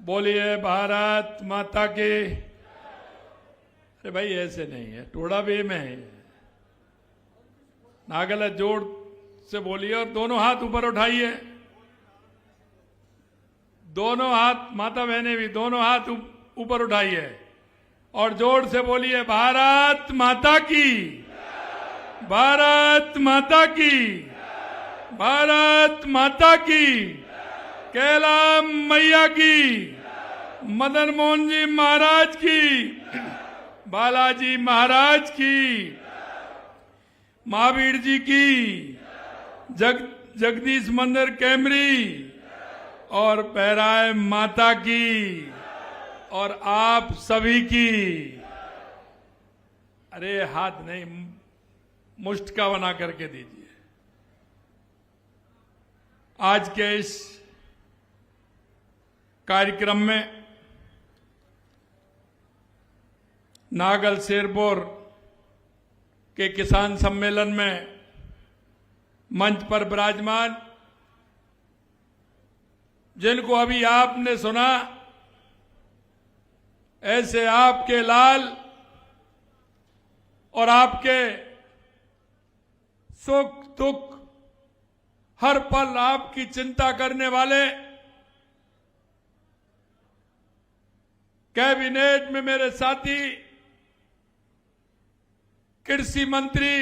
बोलिए भारत माता की। अरे भाई ऐसे नहीं है, टोड़ा वे में है। नागल जोर से बोलिए और दोनों हाथ ऊपर उठाइए। दोनों हाथ, माता बहने भी दोनों हाथ ऊपर उठाइए और जोर से बोलिए भारत माता की, भारत माता की, भारत माता की, कैला मैया की, मदन मोहन जी महाराज की, बालाजी महाराज की, महावीर जी की, जगदीश मंदिर कैमरी और पैराय माता की और आप सभी की। अरे हाथ नहीं, मुष्ट का बना करके दीजिए। आज के इस कार्यक्रम में नागल शेरपुर के किसान सम्मेलन में मंच पर विराजमान, जिनको अभी आपने सुना, ऐसे आपके लाल और आपके सुख दुख हर पल आपकी चिंता करने वाले कैबिनेट में मेरे साथी कृषि मंत्री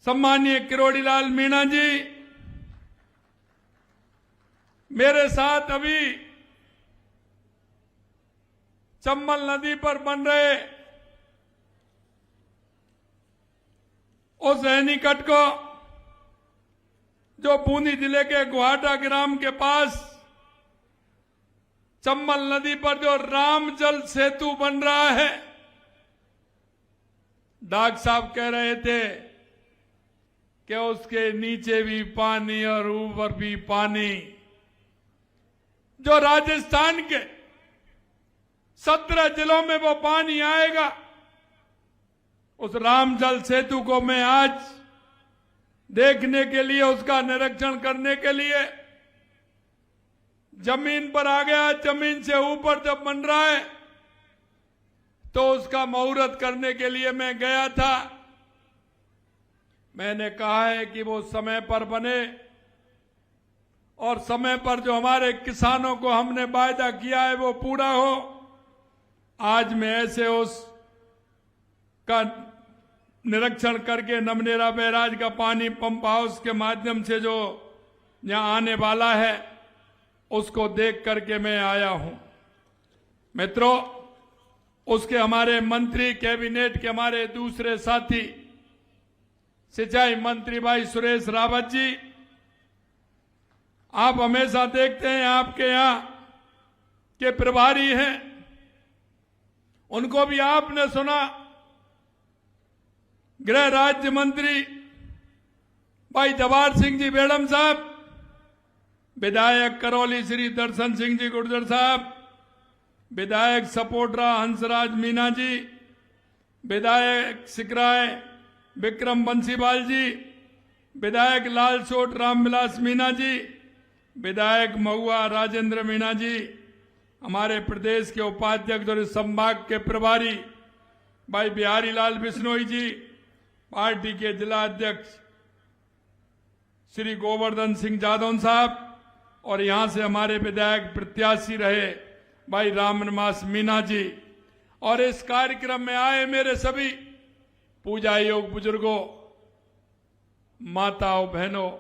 सम्मानीय किरोड़ीलाल मीणा जी, मेरे साथ अभी चंबल नदी पर बन रहे उस एनीकट को, जो बूंदी जिले के गुहाटा ग्राम के पास चंबल नदी पर जो राम जल सेतु बन रहा है। डाक साहब कह रहे थे कि उसके नीचे भी पानी और ऊपर भी पानी। जो राजस्थान के 17 जिलों में वो पानी आएगा, उस राम जल सेतु को मैं आज देखने के लिए, उसका निरीक्षण करने के लिए जमीन पर आ गया। जमीन से ऊपर जब बन रहा है तो उसका मुहूर्त करने के लिए मैं गया था। मैंने कहा है कि वो समय पर बने और समय पर जो हमारे किसानों को हमने वायदा किया है वो पूरा हो। आज मैं ऐसे उसका निरीक्षण करके नमनेरा बैराज का पानी पंप हाउस के माध्यम से जो यहां आने वाला है उसको देख करके मैं आया हूं। मित्रों, उसके हमारे मंत्री, कैबिनेट के हमारे दूसरे साथी सिंचाई मंत्री भाई सुरेश रावत जी, आप हमेशा देखते हैं आपके यहां के प्रभारी हैं, उनको भी आपने सुना। गृह राज्य मंत्री भाई जवाहर सिंह जी बेड़म साहब, विधायक करौली श्री दर्शन सिंह जी गुर्जर साहब, विधायक सपोटरा हंसराज मीना जी, विधायक सिकराय विक्रम बंसीवाल जी, विधायक लालसोट रामविलास मीना जी, विधायक महुआ राजेंद्र मीना जी, हमारे प्रदेश के उपाध्यक्ष और संभाग के प्रभारी भाई बिहारी लाल बिश्नोई जी, पार्टी के जिला अध्यक्ष श्री गोवर्धन सिंह जादौन साहब और यहां से हमारे विधायक प्रत्याशी रहे भाई रामनिवास मीना जी, और इस कार्यक्रम में आए मेरे सभी पूजा योग बुजुर्गों, माताओं, बहनों,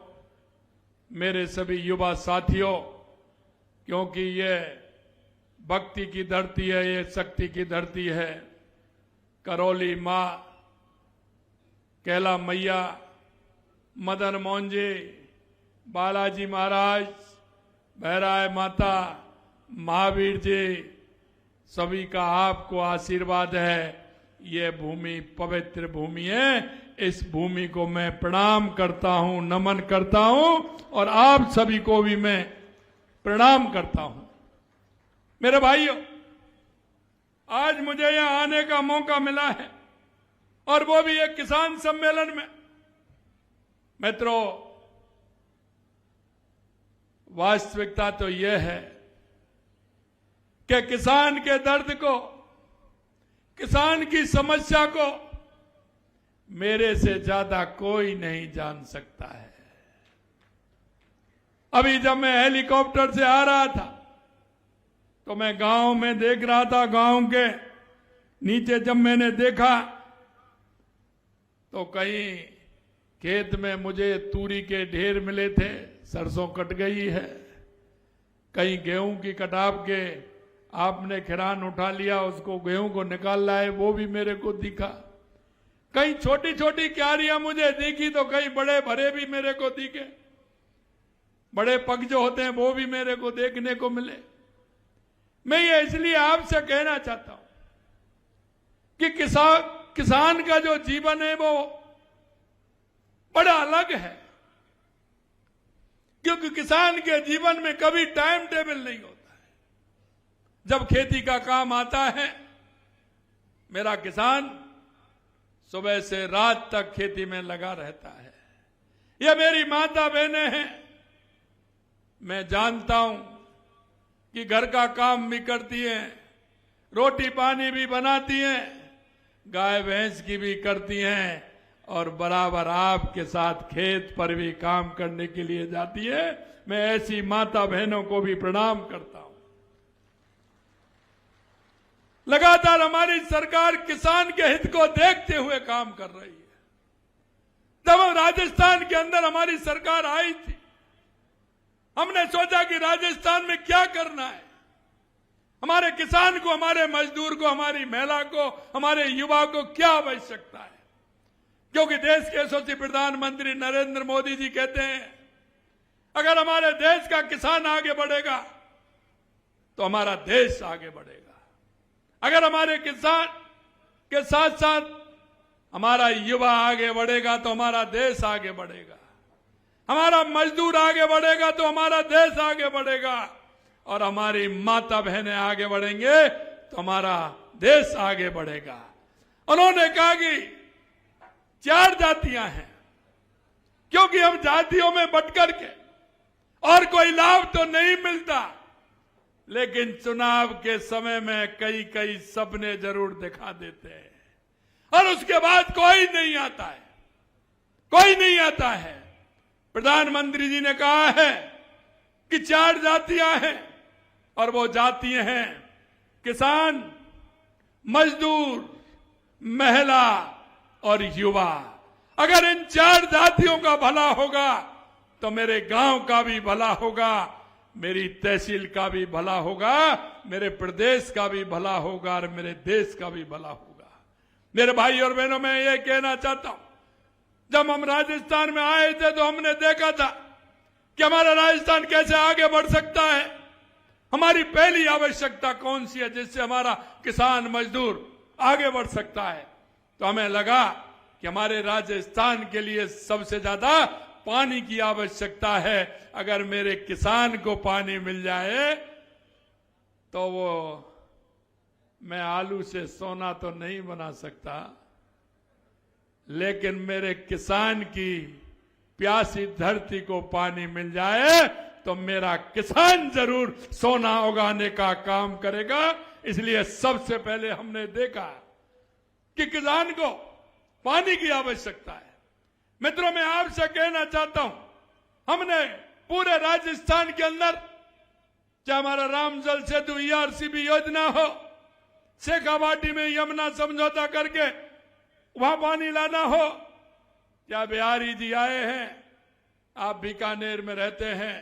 मेरे सभी युवा साथियों, क्योंकि ये भक्ति की धरती है, ये शक्ति की धरती है। करौली मां, कैला मैया, मदन मोहन जी, बालाजी महाराज, भैराय माता, महावीर जी, सभी का आपको आशीर्वाद है। ये भूमि पवित्र भूमि है। इस भूमि को मैं प्रणाम करता हूं, नमन करता हूं और आप सभी को भी मैं प्रणाम करता हूं। मेरे भाइयों, आज मुझे यहां आने का मौका मिला है और वो भी एक किसान सम्मेलन में। मित्रों, वास्तविकता तो यह है कि किसान के दर्द को, किसान की समस्या को मेरे से ज्यादा कोई नहीं जान सकता है। अभी जब मैं हेलीकॉप्टर से आ रहा था तो मैं गांव में देख रहा था, गांव के नीचे जब मैंने देखा तो कहीं खेत में मुझे तूरी के ढेर मिले थे, सरसों कट गई है, कहीं गेहूं की कटाव के आपने खिरान उठा लिया, उसको गेहूं को निकाल लाए, वो भी मेरे को दिखा। कहीं छोटी छोटी क्यारियां मुझे दिखी तो कहीं बड़े भरे भी मेरे को दिखे, बड़े पग जो होते हैं वो भी मेरे को देखने को मिले। मैं ये इसलिए आपसे कहना चाहता हूं कि किसान का जो जीवन है वो बड़ा अलग है, क्योंकि किसान के जीवन में कभी टाइम टेबल नहीं होता है। जब खेती का काम आता है, मेरा किसान सुबह से रात तक खेती में लगा रहता है। ये मेरी माता बहनें हैं, मैं जानता हूं कि घर का काम भी करती हैं, रोटी पानी भी बनाती हैं, गाय भैंस की भी करती हैं और बराबर आपके साथ खेत पर भी काम करने के लिए जाती है। मैं ऐसी माता बहनों को भी प्रणाम करता हूं। लगातार हमारी सरकार किसान के हित को देखते हुए काम कर रही है। जब हम राजस्थान के अंदर हमारी सरकार आई थी, हमने सोचा कि राजस्थान में क्या करना है, हमारे किसान को, हमारे मजदूर को, हमारी महिला को, हमारे युवा को क्या आवश्यकता है। क्योंकि देश के यशस्वी प्रधानमंत्री नरेंद्र मोदी जी कहते हैं, अगर हमारे देश का किसान आगे बढ़ेगा तो हमारा देश आगे बढ़ेगा। अगर हमारे किसान के साथ साथ हमारा युवा आगे बढ़ेगा तो हमारा देश आगे बढ़ेगा। हमारा मजदूर आगे बढ़ेगा तो हमारा देश आगे बढ़ेगा, और हमारी माता बहनें आगे बढ़ेंगे तो हमारा देश आगे बढ़ेगा। उन्होंने कहा कि 4 जातियां हैं, क्योंकि हम जातियों में बंटकर के और कोई लाभ तो नहीं मिलता, लेकिन चुनाव के समय में कई कई सपने जरूर दिखा देते हैं और उसके बाद कोई नहीं आता है, कोई नहीं आता है। प्रधानमंत्री जी ने कहा है कि 4 जातियां हैं, और वो जातियां हैं किसान, मजदूर, महिला और युवा। अगर इन 4 जातियों का भला होगा तो मेरे गांव का भी भला होगा, मेरी तहसील का भी भला होगा, मेरे प्रदेश का भी भला होगा और मेरे देश का भी भला होगा। मेरे भाई और बहनों, मैं ये कहना चाहता हूं, जब हम राजस्थान में आए थे तो हमने देखा था कि हमारा राजस्थान कैसे आगे बढ़ सकता है, हमारी पहली आवश्यकता कौन सी है जिससे हमारा किसान मजदूर आगे बढ़ सकता है। तो हमें लगा कि हमारे राजस्थान के लिए सबसे ज्यादा पानी की आवश्यकता है। अगर मेरे किसान को पानी मिल जाए तो वो, मैं आलू से सोना तो नहीं बना सकता, लेकिन मेरे किसान की प्यासी धरती को पानी मिल जाए तो मेरा किसान जरूर सोना उगाने का काम करेगा। इसलिए सबसे पहले हमने देखा कि किसान को पानी की आवश्यकता है। मित्रों, मैं आपसे कहना चाहता हूं, हमने पूरे राजस्थान के अंदर, चाहे हमारा राम जल सेतु ERCB योजना हो, शेखावाटी में यमुना समझौता करके वहां पानी लाना हो, क्या बिहारी जी आए हैं, आप बीकानेर में रहते हैं,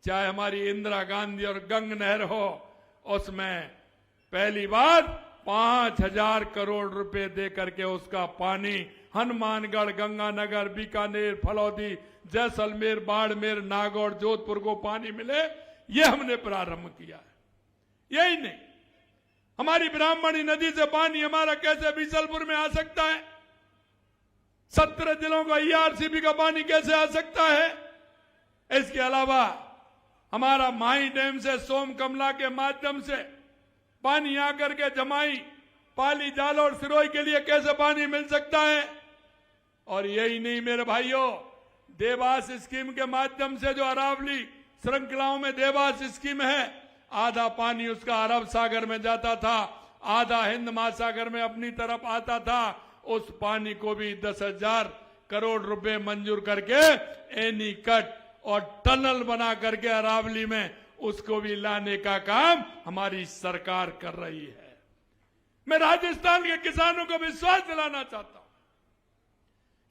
चाहे हमारी इंदिरा गांधी और गंग नहर हो, उसमें पहली बार 5,000 करोड़ रुपए दे करके उसका पानी हनुमानगढ़, गंगानगर, बीकानेर, फलौदी, जैसलमेर, बाड़मेर, नागौर, जोधपुर को पानी मिले, ये हमने प्रारंभ किया है। यही नहीं, हमारी ब्राह्मणी नदी से पानी हमारा कैसे बीसलपुर में आ सकता है, 17 जिलों का ERCB का पानी कैसे आ सकता है। इसके अलावा हमारा माही डैम से सोमकमला के माध्यम से पानी आकर के जमाई, पाली, जालौर, सिरोही के लिए कैसे पानी मिल सकता है। और यही नहीं मेरे भाइयों, देवास स्कीम के माध्यम से जो अरावली, श्रृंखलाओं में देवास स्कीम है, आधा पानी उसका अरब सागर में जाता था, आधा हिंद महासागर में अपनी तरफ आता था। उस पानी को भी 10,000 करोड़ रुपए मंजूर करके एनी कट और टनल बना करके अरावली में उसको भी लाने का काम हमारी सरकार कर रही है। मैं राजस्थान के किसानों को विश्वास दिलाना चाहता हूं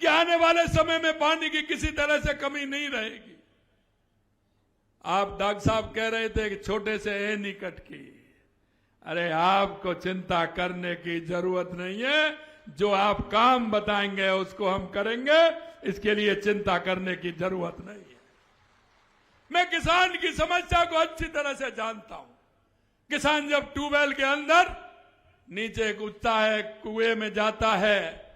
कि आने वाले समय में पानी की किसी तरह से कमी नहीं रहेगी। आप डॉक्टर साहब कह रहे थे कि छोटे से एनी कट की, अरे आपको चिंता करने की जरूरत नहीं है। जो आप काम बताएंगे उसको हम करेंगे, इसके लिए चिंता करने की जरूरत नहीं है। मैं किसान की समस्या को अच्छी तरह से जानता हूं। किसान जब ट्यूबवेल के अंदर नीचे कूदता है, कुएं में जाता है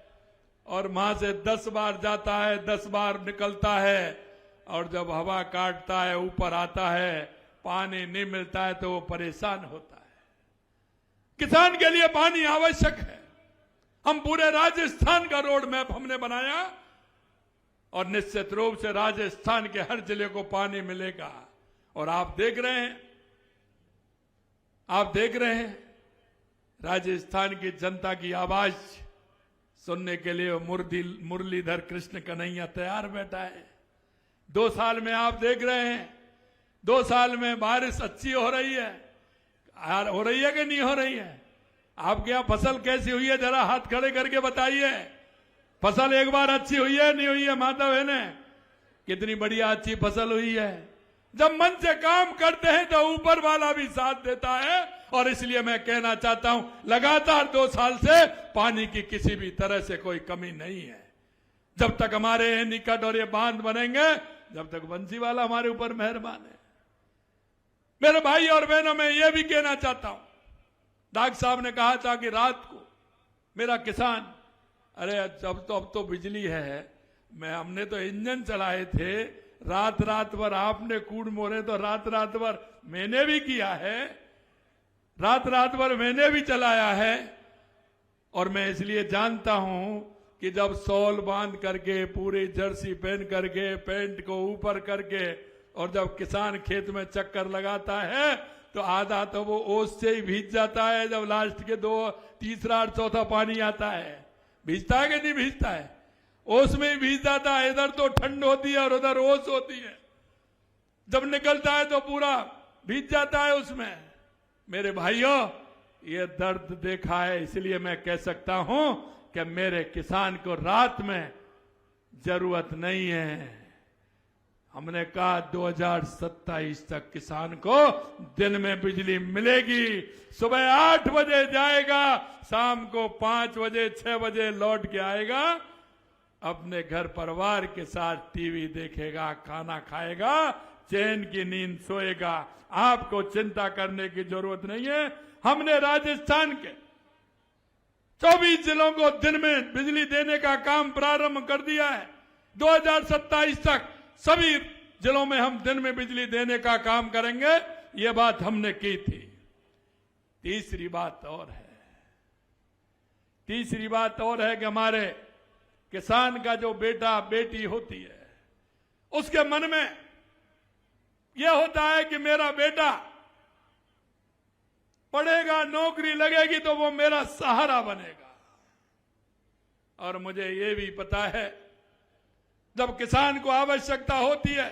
और वहां से 10 बार जाता है, 10 बार निकलता है, और जब हवा काटता है ऊपर आता है, पानी नहीं मिलता है तो वो परेशान होता है। किसान के लिए पानी आवश्यक है। हम पूरे राजस्थान का रोड मैप हमने बनाया और निश्चित रूप से राजस्थान के हर जिले को पानी मिलेगा। और आप देख रहे हैं राजस्थान की जनता की आवाज सुनने के लिए मुरलीधर कृष्ण कन्हैया तैयार बैठा है। 2 साल में आप देख रहे हैं, 2 साल में बारिश अच्छी हो रही है कि नहीं हो रही है? आपके यहां फसल कैसी हुई है, जरा हाथ खड़े करके बताइए। फसल एक बार अच्छी हुई है नहीं हुई है? माता बहने, कितनी बढ़िया अच्छी फसल हुई है। जब मन से काम करते हैं तो ऊपर वाला भी साथ देता है। और इसलिए मैं कहना चाहता हूं, लगातार 2 साल से पानी की किसी भी तरह से कोई कमी नहीं है। जब तक हमारे निकट और ये बांध बनेंगे, जब तक बंसीवाला हमारे ऊपर मेहरबान है। मेरे भाई और बहनों, मैं ये भी कहना चाहता हूं, डॉक्टर साहब ने कहा था कि रात को मेरा किसान, अरे अब तो बिजली है, हमने तो इंजन चलाए थे, रात भर आपने कूड़ मोरे तो रात भर मैंने भी किया है, रात भर मैंने भी चलाया है। और मैं इसलिए जानता हूं कि जब शॉल बांध करके, पूरी जर्सी पहन करके, पैंट को ऊपर करके, और जब किसान खेत में चक्कर लगाता है तो आधा तो वो ओस से ही भीज जाता है। जब लास्ट के 2, तीसरा और चौथा पानी आता है, भीजता है कि नहीं भीजता है? ओस में ही भीज जाता है। इधर तो ठंड होती है और उधर ओस होती है। जब निकलता है तो पूरा भीज जाता है उसमें। मेरे भाइयों, ये दर्द देखा है, इसलिए मैं कह सकता हूं कि मेरे किसान को रात में जरूरत नहीं है। हमने कहा 2027 तक किसान को दिन में बिजली मिलेगी। सुबह 8 बजे जाएगा, शाम को 5 बजे 6 बजे लौट के आएगा, अपने घर परिवार के साथ टीवी देखेगा, खाना खाएगा, चैन की नींद सोएगा। आपको चिंता करने की जरूरत नहीं है। हमने राजस्थान के 24 जिलों को दिन में बिजली देने का काम प्रारंभ कर दिया है। 2027 तक सभी जिलों में हम दिन में बिजली देने का काम करेंगे, ये बात हमने की थी। तीसरी बात और है कि हमारे किसान का जो बेटा बेटी होती है, उसके मन में यह होता है कि मेरा बेटा पढ़ेगा, नौकरी लगेगी तो वो मेरा सहारा बनेगा। और मुझे ये भी पता है, जब किसान को आवश्यकता होती है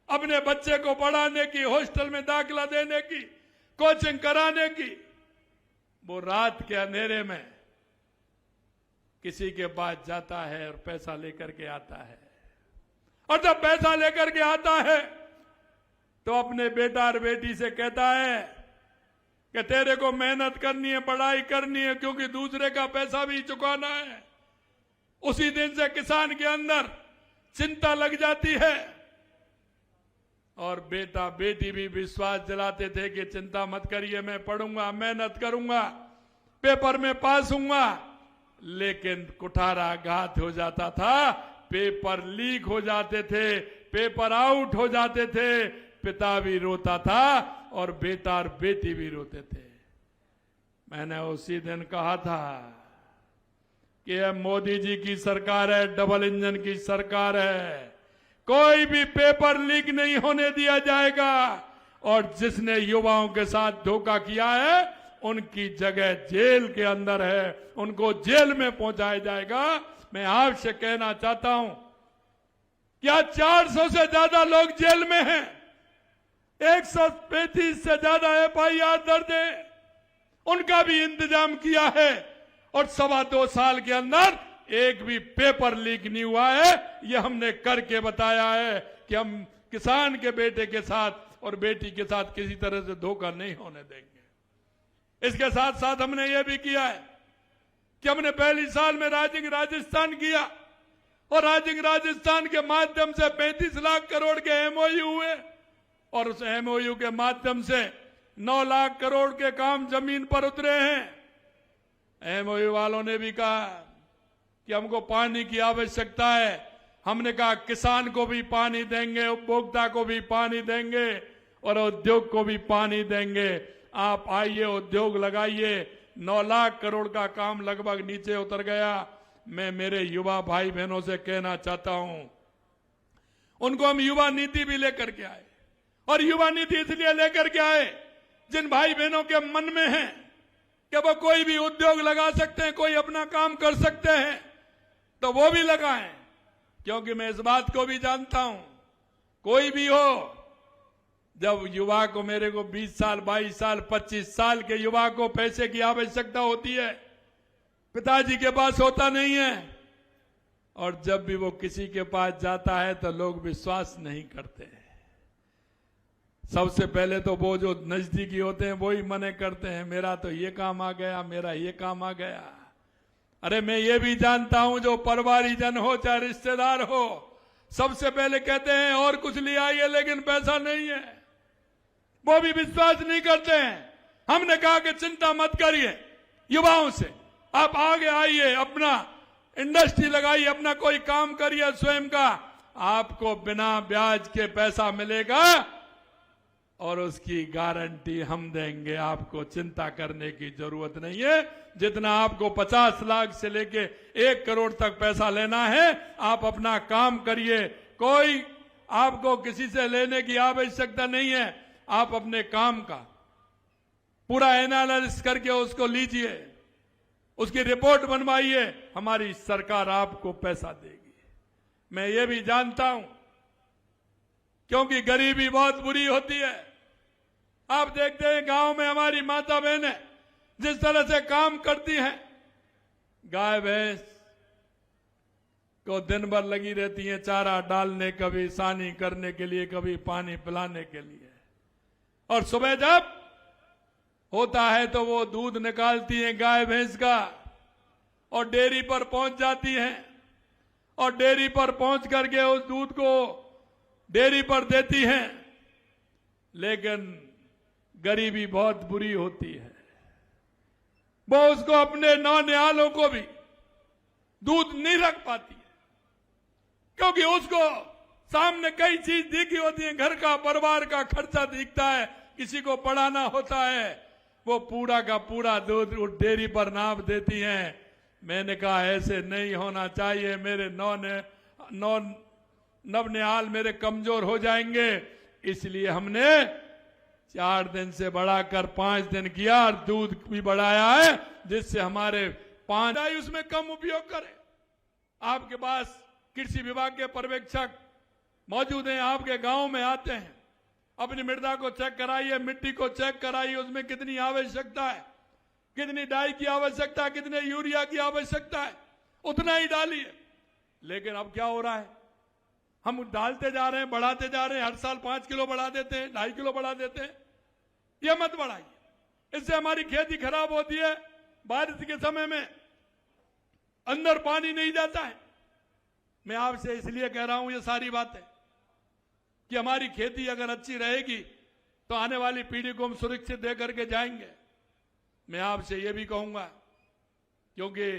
अपने बच्चे को पढ़ाने की, हॉस्टल में दाखिला देने की, कोचिंग कराने की, वो रात के अंधेरे में किसी के पास जाता है और पैसा लेकर के आता है। और जब पैसा लेकर के आता है तो अपने बेटा और बेटी से कहता है कि तेरे को मेहनत करनी है, पढ़ाई करनी है, क्योंकि दूसरे का पैसा भी चुकाना है। उसी दिन से किसान के अंदर चिंता लग जाती है। और बेटा बेटी भी विश्वास दिलाते थे कि चिंता मत करिए, मैं पढ़ूंगा, मेहनत करूंगा, पेपर में पास होऊंगा। लेकिन कुठाराघात हो जाता था, पेपर लीक हो जाते थे, पेपर आउट हो जाते थे, पिता भी रोता था और बेटा और बेटी भी रोते थे। मैंने उसी दिन कहा था कि यह मोदी जी की सरकार है, डबल इंजन की सरकार है। कोई भी पेपर लीक नहीं होने दिया जाएगा और जिसने युवाओं के साथ धोखा किया है उनकी जगह जेल के अंदर है, उनको जेल में पहुंचाया जाएगा। मैं आपसे कहना चाहता हूं, क्या 400 से ज्यादा लोग जेल में हैं, 135 से ज्यादा FIR दर्ज है, उनका भी इंतजाम किया है और 2.25 साल के अंदर एक भी पेपर लीक नहीं हुआ है। ये हमने करके बताया है कि हम किसान के बेटे के साथ और बेटी के साथ किसी तरह से धोखा नहीं होने देंगे। इसके साथ साथ हमने ये भी किया है कि हमने पहली साल में राइजिंग राजस्थान किया और राइजिंग राजस्थान के माध्यम से 35 लाख करोड़ के MOU हुए और उस MOU के माध्यम से 9 लाख करोड़ के काम जमीन पर उतरे हैं। MOU वालों ने भी कहा कि हमको पानी की आवश्यकता है, हमने कहा किसान को भी पानी देंगे, उपभोक्ता को भी पानी देंगे और उद्योग को भी पानी देंगे। आप आइए, उद्योग लगाइए। 9 लाख करोड़ का काम लगभग नीचे उतर गया। मैं मेरे युवा भाई बहनों से कहना चाहता हूं, उनको हम युवा नीति भी लेकर के आए और युवा नीति इसलिए लेकर के आए जिन भाई बहनों के मन में है कि वो कोई भी उद्योग लगा सकते हैं, कोई अपना काम कर सकते हैं, तो वो भी लगाएं। क्योंकि मैं इस बात को भी जानता हूं, कोई भी हो, जब युवा को, मेरे को 20 साल 22 साल 25 साल के युवा को पैसे की आवश्यकता होती है, पिताजी के पास होता नहीं है और जब भी वो किसी के पास जाता है तो लोग विश्वास नहीं करते हैं। सबसे पहले तो वो जो नजदीकी होते हैं वो ही मने करते हैं, मेरा तो ये काम आ गया, मेरा ये काम आ गया। अरे मैं ये भी जानता हूं, जो परिवारीजन हो चाहे रिश्तेदार हो, सबसे पहले कहते हैं और कुछ ले आइए लेकिन पैसा नहीं है, वो भी विश्वास नहीं करते हैं। हमने कहा कि चिंता मत करिए, युवाओं से आप आगे आइए, अपना इंडस्ट्री लगाइए, अपना कोई काम करिए स्वयं का, आपको बिना ब्याज के पैसा मिलेगा और उसकी गारंटी हम देंगे। आपको चिंता करने की जरूरत नहीं है। जितना आपको 50 लाख से लेके 1 करोड़ तक पैसा लेना है, आप अपना काम करिए, कोई आपको किसी से लेने की आवश्यकता नहीं है। आप अपने काम का पूरा एनालिसिस करके उसको लीजिए, उसकी रिपोर्ट बनवाइए, हमारी सरकार आपको पैसा देगी। मैं ये भी जानता हूं, क्योंकि गरीबी बहुत बुरी होती है। आप देखते हैं गांव में हमारी माता बहनें जिस तरह से काम करती हैं, गाय भैंस को दिन भर लगी रहती हैं चारा डालने, कभी सानी करने के लिए, कभी पानी पिलाने के लिए, और सुबह जब होता है तो वो दूध निकालती हैं गाय भैंस का और डेयरी पर पहुंच जाती हैं और डेयरी पर पहुंच करके उस दूध को डेयरी पर देती हैं। लेकिन गरीबी बहुत बुरी होती है, वो उसको अपने नौनिहालों को भी दूध नहीं रख पाती है, क्योंकि उसको सामने कई चीज दिखी होती है, घर का, परिवार का खर्चा दिखता है, किसी को पढ़ाना होता है, वो पूरा का पूरा दूध डेयरी पर नाप देती हैं। मैंने कहा ऐसे नहीं होना चाहिए, मेरे नवनिहाल मेरे कमजोर हो जाएंगे। इसलिए हमने 4 दिन से बढ़ाकर 5 दिन किया और दूध भी बढ़ाया है, जिससे हमारे 5 उसमें कम उपयोग करें। आपके पास कृषि विभाग के पर्यवेक्षक मौजूद हैं, आपके गांव में आते हैं, अपनी मृदा को चेक कराइए, मिट्टी को चेक कराइए, उसमें कितनी आवश्यकता है, कितनी डाई की आवश्यकता है, कितने यूरिया की आवश्यकता है, उतना ही डालिए। लेकिन अब क्या हो रहा है, हम डालते जा रहे हैं, बढ़ाते जा रहे हैं, हर साल 5 किलो बढ़ा देते हैं, 2.5 किलो बढ़ा देते हैं। यह मत बढ़ाइए, इससे हमारी खेती खराब होती है। बारिश के समय में अंदर पानी नहीं जाता है। मैं आपसे इसलिए कह रहा हूं ये सारी बातें कि हमारी खेती अगर अच्छी रहेगी तो आने वाली पीढ़ी को हम सुरक्षित दे करके जाएंगे। मैं आपसे ये भी कहूंगा, क्योंकि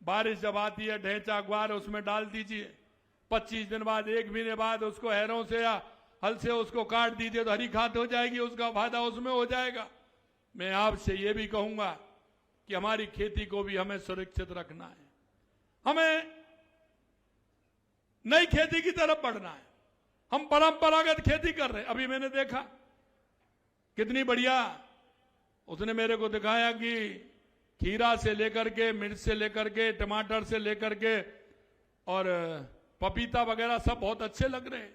बारिश जब आती है, ढेंचा ग्वार उसमें डाल दीजिए, 25 दिन बाद, 1 महीने बाद उसको हैरों से या हल से उसको काट दीजिए तो हरी खाद हो जाएगी, उसका फायदा उसमें हो जाएगा। मैं आपसे ये भी कहूंगा कि हमारी खेती को भी हमें सुरक्षित रखना है, हमें नई खेती की तरफ बढ़ना है। हम परंपरागत खेती कर रहे हैं। अभी मैंने देखा कितनी बढ़िया उसने मेरे को दिखाया कि खीरा से लेकर के, मिर्च से लेकर के, टमाटर से लेकर के और पपीता वगैरह सब बहुत अच्छे लग रहे हैं।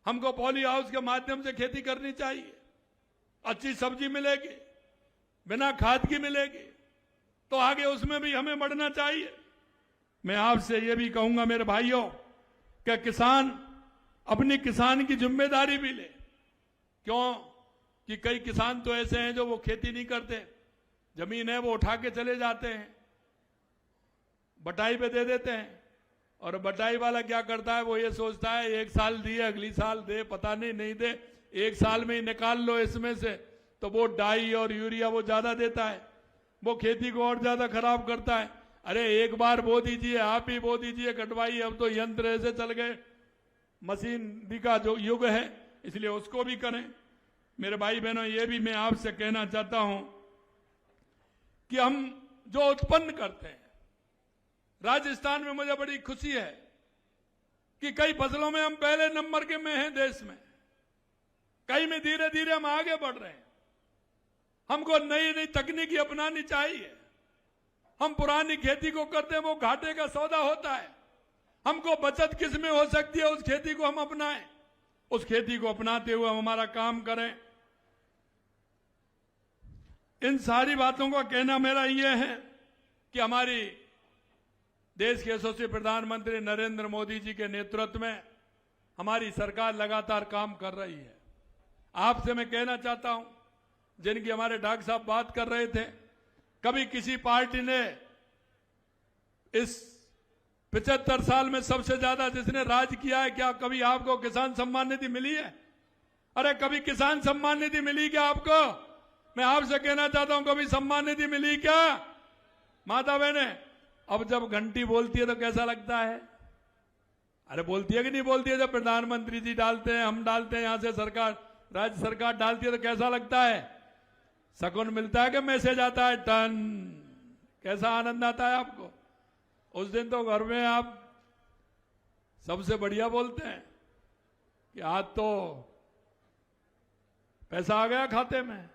हमको पॉली हाउस के माध्यम से खेती करनी चाहिए, अच्छी सब्जी मिलेगी, बिना खाद की मिलेगी, तो आगे उसमें भी हमें बढ़ना चाहिए। मैं आपसे ये भी कहूंगा मेरे भाइयों कि किसान अपनी किसान की जिम्मेदारी भी ले। क्यों कि कई किसान तो ऐसे हैं जो वो खेती नहीं करते, जमीन है वो उठा के चले जाते हैं, बटाई पे दे देते हैं, और बटाई वाला क्या करता है, वो ये सोचता है एक साल दिए अगली साल दे, पता नहीं दे, एक साल में ही निकाल लो इसमें से, तो वो डाई और यूरिया वो ज्यादा देता है, वो खेती को और ज्यादा खराब करता है। अरे एक बार बो दीजिए, आप ही बो दीजिए, कटवाइए। अब तो यंत्र ऐसे चल गए, मशीनरी का जो युग है, इसलिए उसको भी करें। मेरे भाई बहनों, ये भी मैं आपसे कहना चाहता हूं कि हम जो उत्पन्न करते हैं, राजस्थान में मुझे बड़ी खुशी है कि कई फसलों में हम पहले नंबर के में हैं देश में, कई में धीरे धीरे हम आगे बढ़ रहे हैं। हमको नई नई तकनीकी अपनानी चाहिए। हम पुरानी खेती को करते हैं, वो घाटे का सौदा होता है। हमको बचत किस में हो सकती है, उस खेती को हम अपनाएं, उस खेती को अपनाते हुए हम हमारा काम करें। इन सारी बातों का कहना मेरा यह है कि हमारी देश के यशस्वी प्रधानमंत्री नरेंद्र मोदी जी के नेतृत्व में हमारी सरकार लगातार काम कर रही है। आपसे मैं कहना चाहता हूं, जिनकी हमारे डॉक्टर साहब बात कर रहे थे, कभी किसी पार्टी ने इस 75 साल में सबसे ज्यादा जिसने राज किया है, क्या कभी आपको किसान सम्मान निधि मिली है? अरे कभी किसान सम्मान निधि मिली क्या आपको? मैं आपसे कहना चाहता हूं, कभी सम्मान निधि मिली क्या? माता बहने, अब जब घंटी बोलती है तो कैसा लगता है? अरे बोलती है कि नहीं बोलती है? जब प्रधानमंत्री जी डालते हैं, हम डालते हैं, यहां से सरकार, राज्य सरकार डालती है, तो कैसा लगता है? शकुन मिलता है कि मैसेज आता है टन? कैसा आनंद आता है आपको? उस दिन तो घर में आप सबसे बढ़िया बोलते हैं कि आज तो पैसा आ गया खाते में।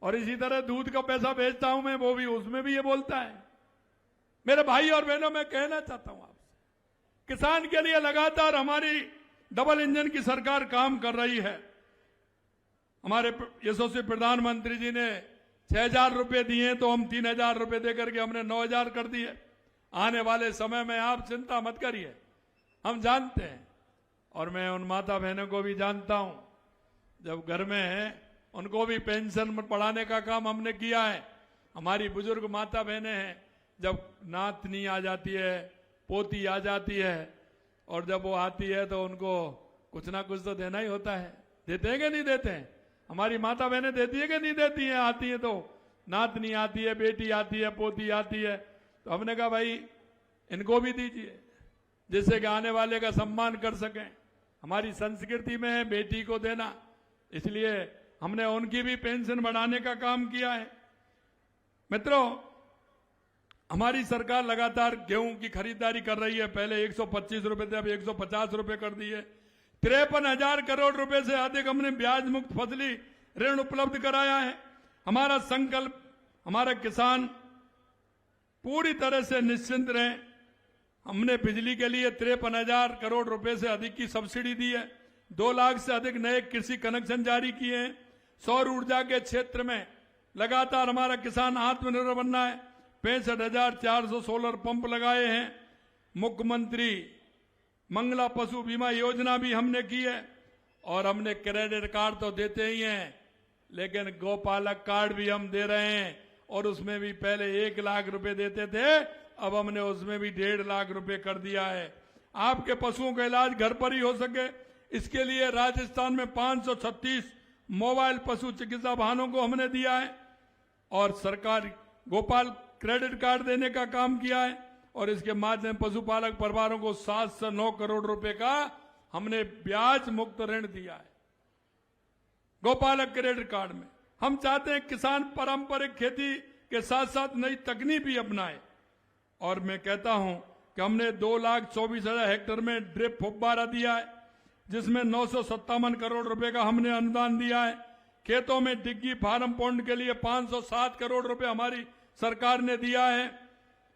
और इसी तरह दूध का पैसा भेजता हूं मैं, वो भी, उसमें भी ये बोलता है। मेरे भाई और बहनों, मैं कहना चाहता हूं आपसे, किसान के लिए लगातार हमारी डबल इंजन की सरकार काम कर रही है। हमारे यशस्वी प्रधानमंत्री जी ने 6,000 रुपए दिए, तो हम 3,000 रुपए देकर के हमने 9,000 कर दिए। आने वाले समय में आप चिंता मत करिए, हम जानते हैं, और मैं उन माता बहनों को भी जानता हूं, जब घर में है उनको भी पेंशन बढ़ाने का काम हमने किया है। हमारी बुजुर्ग माता बहनें हैं, जब नातनी आ जाती है, पोती आ जाती है, और जब वो आती है तो उनको कुछ ना कुछ तो देना ही होता है। देते हैं कि नहीं देते हैं? हमारी माता बहनें देती है कि नहीं देती हैं? आती है तो नातनी आती है, बेटी आती है, पोती आती है, तो हमने कहा भाई इनको भी दीजिए, जिससे कि आने वाले का सम्मान कर सकें। हमारी संस्कृति में है बेटी को देना, इसलिए हमने उनकी भी पेंशन बढ़ाने का काम किया है। मित्रों, हमारी सरकार लगातार गेहूं की खरीदारी कर रही है। पहले 125 रुपए थे, अब 150 रुपए कर दिए। 53,000 करोड़ रुपए से अधिक हमने ब्याज मुक्त फसली ऋण उपलब्ध कराया है। हमारा संकल्प, हमारा किसान पूरी तरह से निश्चिंत रहे। हमने बिजली के लिए 53,000 करोड़ रुपए से अधिक की सब्सिडी दी है। 2 लाख से अधिक नए कृषि कनेक्शन जारी किए हैं। सौर ऊर्जा के क्षेत्र में लगातार हमारा किसान आत्मनिर्भर बनना है। 65,400 सोलर पंप लगाए हैं। मुख्यमंत्री मंगला पशु बीमा योजना भी हमने की है, और हमने क्रेडिट कार्ड तो देते ही हैं, लेकिन गौपालक कार्ड भी हम दे रहे हैं, और उसमें भी पहले 1 लाख रुपए देते थे, अब हमने उसमें भी 1.5 लाख रुपए कर दिया है। आपके पशुओं का इलाज घर पर ही हो सके, इसके लिए राजस्थान में 536 मोबाइल पशु चिकित्सा वाहनों को हमने दिया है, और सरकार गोपाल क्रेडिट कार्ड देने का काम किया है, और इसके माध्यम पशुपालक परिवारों को 7 से 9 करोड़ रुपए का हमने ब्याज मुक्त ऋण दिया है गोपालक क्रेडिट कार्ड में। हम चाहते हैं किसान पारंपरिक खेती के साथ साथ नई तकनीक भी अपनाए, और मैं कहता हूं कि हमने 2,24,000 हेक्टेयर में ड्रिप फुब्बारा दिया है। जिसमें 957 करोड़ रुपए का हमने अनुदान दिया है। खेतों में डिग्गी फार्म पॉन्ड के लिए 507 करोड़ रुपए हमारी सरकार ने दिया है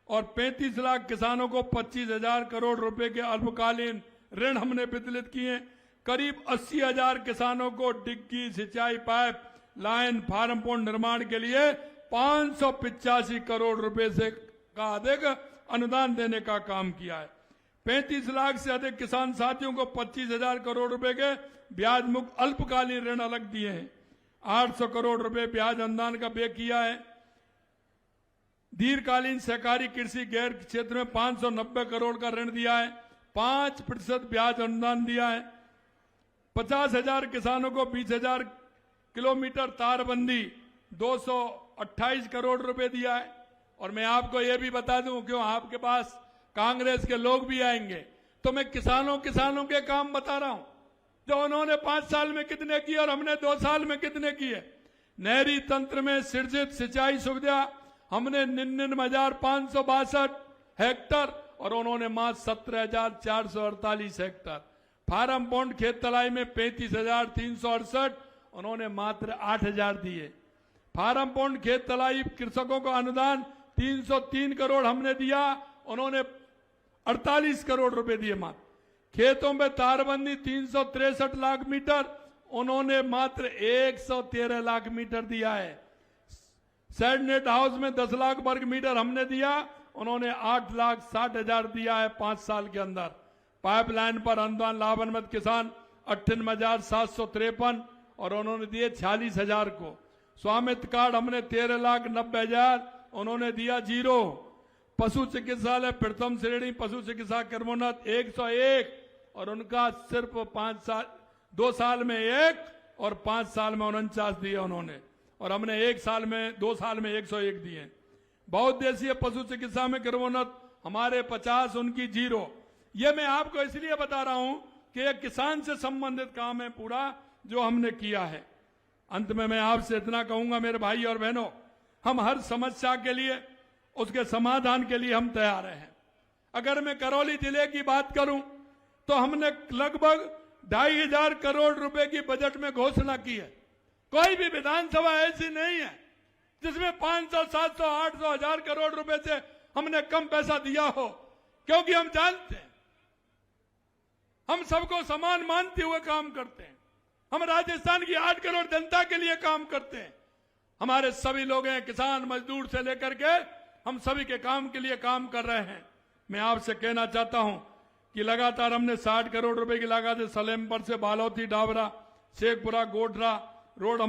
और 35 लाख किसानों को 25,000 करोड़ रुपए के अल्पकालीन ऋण हमने वितरित किए। करीब 80,000 किसानों को डिग्गी, सिंचाई पाइप लाइन, फार्म पॉन्ड निर्माण के लिए 585 करोड़ रुपए से का अधिक अनुदान देने का काम किया है। 35 लाख से अधिक किसान साथियों को 25,000 करोड़ रुपए के ब्याज मुक्त अल्पकालीन ऋण अलग दिए हैं। 800 करोड़ रुपए ब्याज अनुदान का व्यय किया है। दीर्घकालीन सहकारी कृषि गैर क्षेत्र में 590 करोड़ का ऋण दिया है। 5% ब्याज अनुदान दिया है। 50,000 किसानों को 20,000 किलोमीटर तारबंदी 228 करोड़ रुपए दिया है। और मैं आपको यह भी बता दूं, क्यों आपके पास कांग्रेस के लोग भी आएंगे तो मैं किसानों के काम बता रहा हूं जो उन्होंने 5 साल में कितने किए और हमने 2 साल में कितने किए। नहरी तंत्र में सृजित सिंचाई सुविधा हमने 99,562 हेक्टर और उन्होंने मात्र 17,448 हेक्टर। फार्म पॉन्ड खेत तलाई में 35,368, उन्होंने मात्र 8,000 दिए। फार्म पॉन्ड खेत तलाई कृषकों का अनुदान 303 करोड़ हमने दिया, उन्होंने 48 करोड़ रुपए दिए मात्र। खेतों में तारबंदी 363 लाख मीटर, उन्होंने मात्र 113 लाख मीटर दिया है। सैड नेट हाउस में 10 लाख वर्ग मीटर हमने दिया, उन्होंने 8,60,000 दिया है 5 साल के अंदर। पाइपलाइन पर अनुदान लाभान्वित किसान 58,753 और उन्होंने दिए 46,000 को। स्वामित्व कार्ड हमने 13,90,000, उन्होंने दिया 0। पशु चिकित्सालय प्रथम श्रेणी पशु चिकित्सा क्रमोन्नत 101 और उनका सिर्फ 2 साल में 1 और 5 साल में 49 दिए उन्होंने, और हमने 2 साल में 101 दिए। बहुउद्देशीय पशु चिकित्सा में क्रमोन्नत हमारे 50, उनकी 0। ये मैं आपको इसलिए बता रहा हूं कि यह किसान से संबंधित काम है पूरा जो हमने किया है। अंत में मैं आपसे इतना कहूंगा मेरे भाई और बहनों, हम हर समस्या के लिए, उसके समाधान के लिए हम तैयार हैं। अगर मैं करौली जिले की बात करूं तो हमने लगभग 2,500 करोड़ रुपए की बजट में घोषणा की है। कोई भी विधानसभा ऐसी नहीं है जिसमें 500, 700, 800, 1,000 करोड़ रुपए से हमने कम पैसा दिया हो, क्योंकि हम जानते हैं हम सबको समान मानते हुए काम करते हैं। हम राजस्थान की 8 करोड़ जनता के लिए काम करते हैं। हमारे सभी लोग हैं, किसान मजदूर से लेकर के हम सभी के काम के लिए काम कर रहे हैं। मैं आपसे कहना चाहता हूं कि लगातार हमने 60 करोड़ रुपए की लागत से सलेमपुर से बालोती डाबरा शेखपुरा गोडरा रोड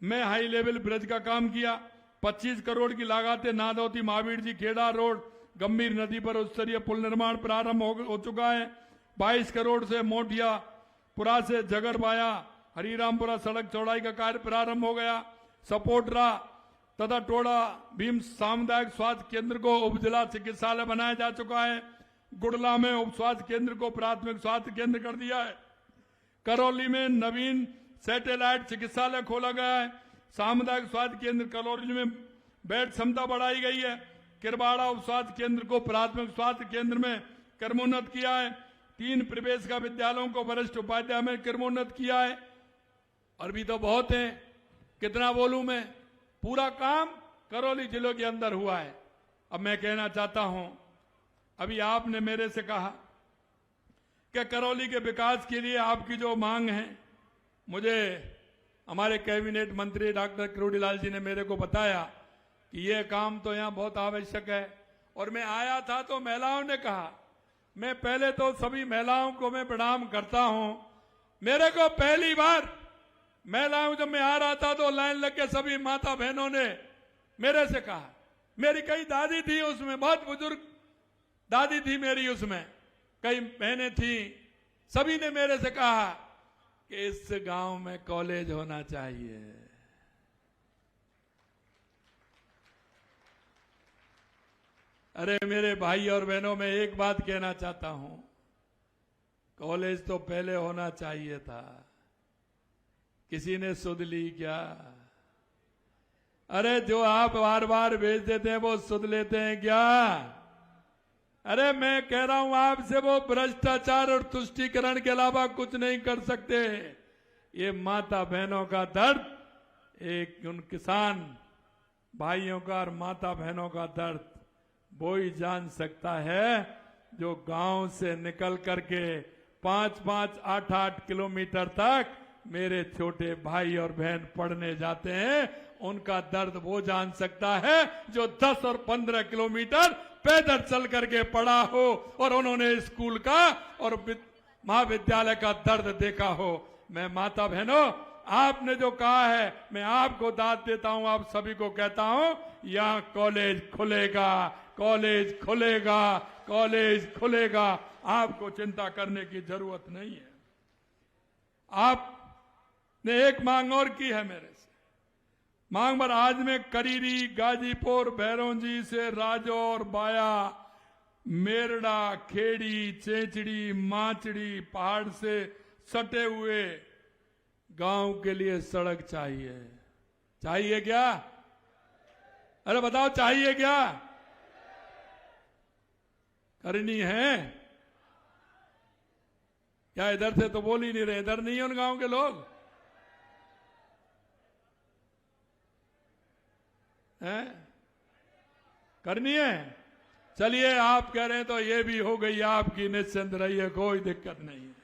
में हाई लेवल ब्रिज का काम किया। 25 करोड़ की लागत से नादौती महावीर जी खेड़ा रोड गंभीर नदी पर उच्च स्तरीय पुल निर्माण प्रारंभ हो चुका है। 22 करोड़ से मोटियापुरा से जगरबाया हरिरामपुरा सड़क चौड़ाई का कार्य प्रारंभ हो गया। सपोटरा तथा टोड़ा भीम सामुदायिक स्वास्थ्य केंद्र को उप जिला चिकित्सालय बनाया जा चुका है। गुड़ला में उप स्वास्थ्य केंद्र को प्राथमिक स्वास्थ्य केंद्र कर दिया है। करौली में नवीन सैटेलाइट चिकित्सालय खोला गया है। सामुदायिक स्वास्थ्य केंद्र करौली में बेड क्षमता बढ़ाई गई है। किरबाड़ा उप स्वास्थ्य केंद्र को प्राथमिक स्वास्थ्य केंद्र में क्रमोन्नत किया है। 3 प्रवेश का विद्यालयों को वरिष्ठ उपाध्याय में क्रमोन्नत किया है। और भी तो बहुत है, कितना बोलूं मैं। पूरा काम करौली जिले के अंदर हुआ है। अब मैं कहना चाहता हूं, अभी आपने मेरे से कहा कि करौली के विकास के लिए आपकी जो मांग है, मुझे हमारे कैबिनेट मंत्री डॉक्टर किरोड़ीलाल जी ने मेरे को बताया कि यह काम तो यहां बहुत आवश्यक है। और मैं आया था तो महिलाओं ने कहा, मैं पहले तो सभी महिलाओं को मैं प्रणाम करता हूं। मेरे को पहली बार महिलाओं जब मैं आ रहा था तो लाइन लग के सभी माता बहनों ने मेरे से कहा, मेरी कई दादी थी उसमें, बहुत बुजुर्ग दादी थी मेरी उसमें, कई बहनें थी, सभी ने मेरे से कहा कि इस गांव में कॉलेज होना चाहिए। अरे मेरे भाई और बहनों, मैं एक बात कहना चाहता हूं, कॉलेज तो पहले होना चाहिए था। किसी ने सुध ली क्या? अरे जो आप बार बार भेज देते हैं वो सुध लेते हैं क्या? अरे मैं कह रहा हूं आपसे, वो भ्रष्टाचार और तुष्टीकरण के अलावा कुछ नहीं कर सकते। ये माता बहनों का दर्द, एक उन किसान भाइयों का और माता बहनों का दर्द वो ही जान सकता है जो गांव से निकल करके 5-5, 8-8 किलोमीटर तक मेरे छोटे भाई और बहन पढ़ने जाते हैं। उनका दर्द वो जान सकता है जो 10 और 15 किलोमीटर पैदल चल करके पढ़ा हो और उन्होंने स्कूल का और महाविद्यालय का दर्द देखा हो। मैं माता बहनों, आपने जो कहा है मैं आपको दाद देता हूं, आप सभी को कहता हूं, यहां कॉलेज खुलेगा, कॉलेज खुलेगा, कॉलेज खुलेगा। आपको चिंता करने की जरूरत नहीं है। आपने एक मांग और की है मेरे से। मांग पर आज मैं करीरी, गाजीपुर, भैरोंजी से राजौर, बाया, मेरड़ा, खेड़ी, चेचड़ी, माचड़ी, पहाड़ से सटे हुए गांव के लिए सड़क चाहिए। चाहिए क्या? अरे बताओ, चाहिए क्या? करनी है क्या? इधर से तो बोल ही नहीं रहे। इधर नहीं है उन गांव के लोग हैं? करनी है? चलिए, आप कह रहे हैं तो ये भी हो गई आपकी, निश्चिंत रहिए, कोई दिक्कत नहीं है।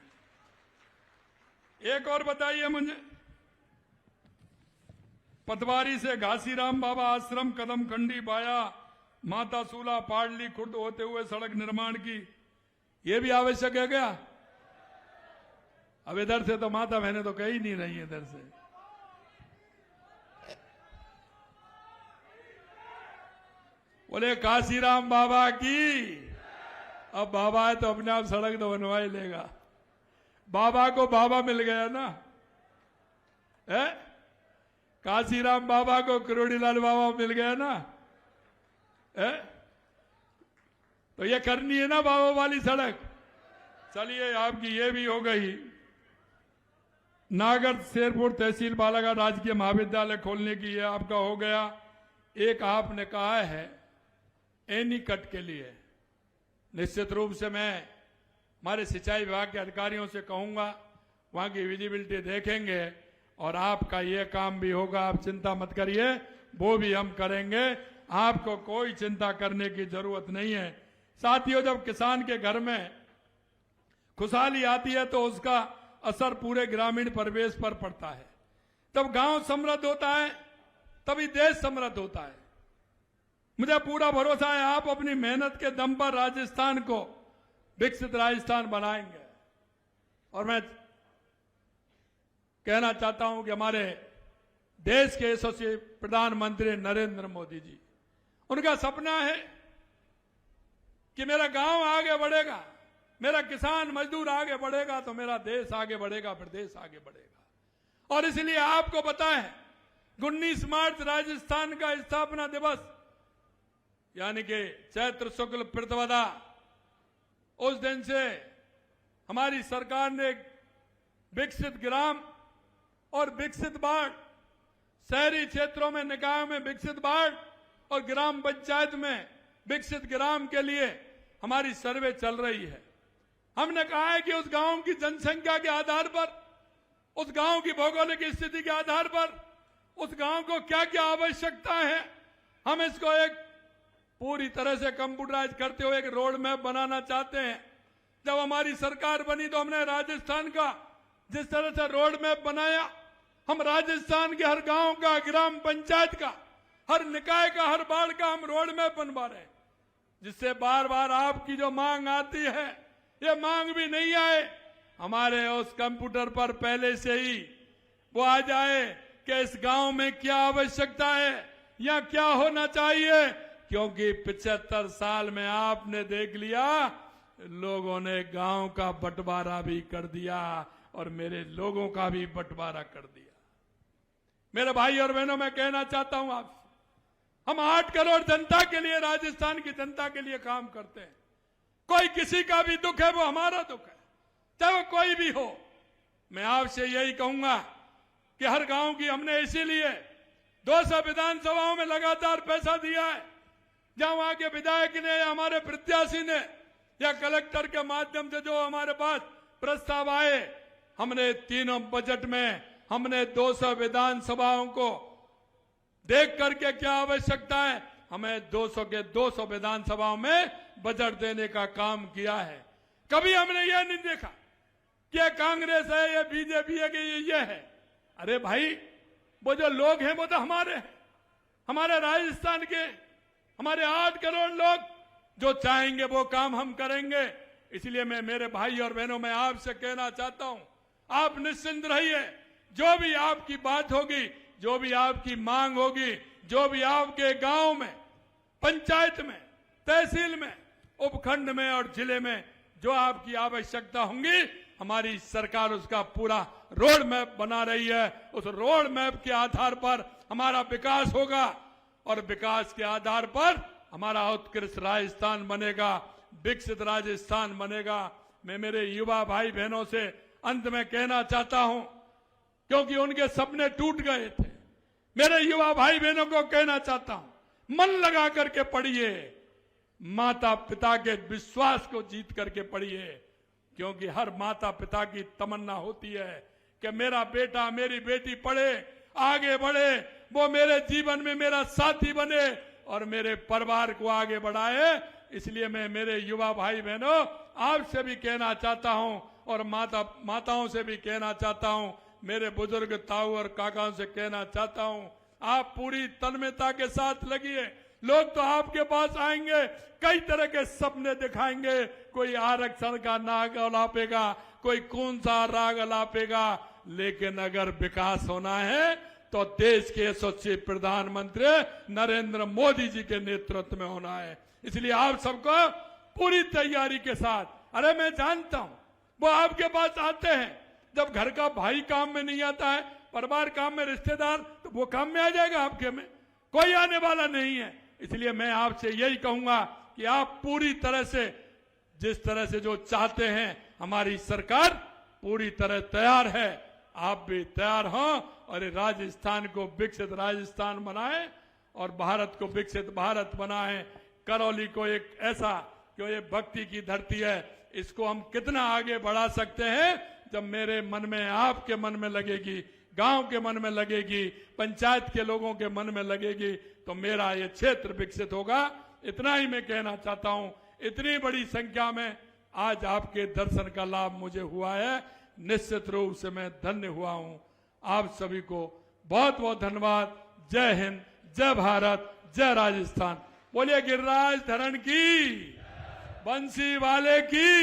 एक और बताइए मुझे, पतवारी से घासीराम बाबा आश्रम, कदमखंडी, बाया, माता सूला, पाडली, खुर्द होते हुए सड़क निर्माण की, ये भी आवश्यक है क्या? अब इधर से तो माता बहने तो कही नहीं रही है इधर से। बोले काशीराम बाबा की। अब बाबा है तो अपने आप सड़क तो बनवा ही लेगा। बाबा को बाबा मिल गया ना, है? काशीराम बाबा को करोड़ीलाल बाबा मिल गया ना, है? तो ये करनी है ना बाबा वाली सड़क। चलिए, आपकी ये भी हो गई। नागर शेरपुर तहसील बालाघाट राजकीय महाविद्यालय खोलने की, ये आपका हो गया। एक आपने कहा है एनीकट के लिए, निश्चित रूप से मैं हमारे सिंचाई विभाग के अधिकारियों से कहूंगा, वहां की विजिबिलिटी देखेंगे और आपका ये काम भी होगा। आप चिंता मत करिए, वो भी हम करेंगे। आपको कोई चिंता करने की जरूरत नहीं है। साथियों, जब किसान के घर में खुशहाली आती है तो उसका असर पूरे ग्रामीण परिवेश पर पड़ता है। तब गांव समृद्ध होता है, तभी देश समृद्ध होता है। मुझे पूरा भरोसा है आप अपनी मेहनत के दम पर राजस्थान को विकसित राजस्थान बनाएंगे। और मैं कहना चाहता हूं कि हमारे देश के यशस्वी प्रधानमंत्री नरेंद्र मोदी जी, उनका सपना है कि मेरा गांव आगे बढ़ेगा, मेरा किसान मजदूर आगे बढ़ेगा तो मेरा देश आगे बढ़ेगा, प्रदेश आगे बढ़ेगा। और इसलिए आपको पता है 19 मार्च राजस्थान का स्थापना दिवस, यानी कि चैत्र शुक्ल प्रतिपदा, उस दिन से हमारी सरकार ने विकसित ग्राम और विकसित वार्ड, शहरी क्षेत्रों में, निकायों में विकसित वार्ड और ग्राम पंचायत में विकसित ग्राम के लिए हमारी सर्वे चल रही है। हमने कहा है कि उस गांव की जनसंख्या के आधार पर, उस गांव की भौगोलिक स्थिति के आधार पर, उस गांव को क्या क्या आवश्यकता है, हम इसको एक पूरी तरह से कंप्यूटराइज करते हुए एक रोड मैप बनाना चाहते हैं। जब हमारी सरकार बनी तो हमने राजस्थान का जिस तरह से रोड मैप बनाया, हम राजस्थान के हर गांव का, ग्राम पंचायत का, हर निकाय का, हर वार्ड का हम रोड मैप बनवा रहे हैं, जिससे बार बार आपकी जो मांग आती है, ये मांग भी नहीं आए, हमारे उस कंप्यूटर पर पहले से ही वो आ जाए कि इस गांव में क्या आवश्यकता है या क्या होना चाहिए। क्योंकि 75 साल में आपने देख लिया, लोगों ने गांव का बंटवारा भी कर दिया और मेरे लोगों का भी बंटवारा कर दिया। मेरे भाई और बहनों, मैं कहना चाहता हूं आपसे, हम 8 करोड़ जनता के लिए, राजस्थान की जनता के लिए काम करते हैं। कोई किसी का भी दुख है वो हमारा दुख है, चाहे वो कोई भी हो। मैं आपसे यही कहूंगा कि हर गांव की हमने इसीलिए 200 विधानसभाओं में लगातार पैसा दिया है। जहां वहां के विधायक ने या हमारे प्रत्याशी ने या कलेक्टर के माध्यम से जो हमारे पास प्रस्ताव आए, हमने तीनों बजट में हमने 200 विधानसभाओं को देख करके क्या आवश्यकता है, हमें 200 के 200 विधानसभाओं में बजट देने का काम किया है। कभी हमने यह नहीं देखा कि ये कांग्रेस है, ये बीजेपी है, कि ये है। अरे भाई, वो जो लोग हैं वो तो हमारे हैं, हमारे राजस्थान के, हमारे 8 करोड़ लोग जो चाहेंगे वो काम हम करेंगे। इसलिए मैं मेरे भाई और बहनों में आपसे कहना चाहता हूं, आप निश्चिंत रहिए। जो भी आपकी बात होगी, जो भी आपकी मांग होगी, जो भी आपके गांव में, पंचायत में, तहसील में, उपखंड में और जिले में जो आपकी आवश्यकता होंगी, हमारी सरकार उसका पूरा रोड मैप बना रही है। उस रोड मैप के आधार पर हमारा विकास होगा और विकास के आधार पर हमारा उत्कृष्ट राजस्थान बनेगा, विकसित राजस्थान बनेगा। मैं मेरे युवा भाई बहनों से अंत में कहना चाहता हूं, क्योंकि उनके सपने टूट गए थे, मेरे युवा भाई बहनों को कहना चाहता हूं, मन लगा करके पढ़िए, माता पिता के विश्वास को जीत करके पढ़िए। क्योंकि हर माता पिता की तमन्ना होती है कि मेरा बेटा मेरी बेटी पढ़े, आगे बढ़े, वो मेरे जीवन में मेरा साथी बने और मेरे परिवार को आगे बढ़ाए। इसलिए मैं मेरे युवा भाई बहनों आपसे भी कहना चाहता हूं और माताओं से भी कहना चाहता हूं, मेरे बुजुर्ग ताऊ और काकाओं से कहना चाहता हूं, आप पूरी तन्मयता के साथ लगिए। लोग तो आपके पास आएंगे, कई तरह के सपने दिखाएंगे, कोई आरक्षण का नाग अलापेगा, कोई कौन सा राग अलापेगा, लेकिन अगर विकास होना है तो देश के यशस्वी प्रधानमंत्री नरेंद्र मोदी जी के नेतृत्व में होना है। इसलिए आप सबको पूरी तैयारी के साथ, अरे मैं जानता हूं वो आपके पास आते हैं, जब घर का भाई काम में नहीं आता है, परिवार काम में, रिश्तेदार, तो वो काम में आ जाएगा, आपके में कोई आने वाला नहीं है। इसलिए मैं आपसे यही कहूंगा कि आप पूरी तरह से, जिस तरह से जो चाहते हैं, हमारी सरकार पूरी तरह तैयार है, आप भी तैयार हों और राजस्थान को विकसित राजस्थान बनाएं और भारत को विकसित भारत बनाएं। करौली को एक ऐसा, जो ये भक्ति की धरती है, इसको हम कितना आगे बढ़ा सकते हैं जब मेरे मन में, आपके मन में लगेगी, गांव के मन में लगेगी, पंचायत के लोगों के मन में लगेगी, तो मेरा ये क्षेत्र विकसित होगा। इतना ही मैं कहना चाहता हूं। इतनी बड़ी संख्या में आज आपके दर्शन का लाभ मुझे हुआ है, निश्चित रूप से मैं धन्य हुआ हूं। आप सभी को बहुत बहुत धन्यवाद। जय हिंद, जय भारत, जय राजस्थान। बोलिए गिरिराज धरण की, बंसी वाले की।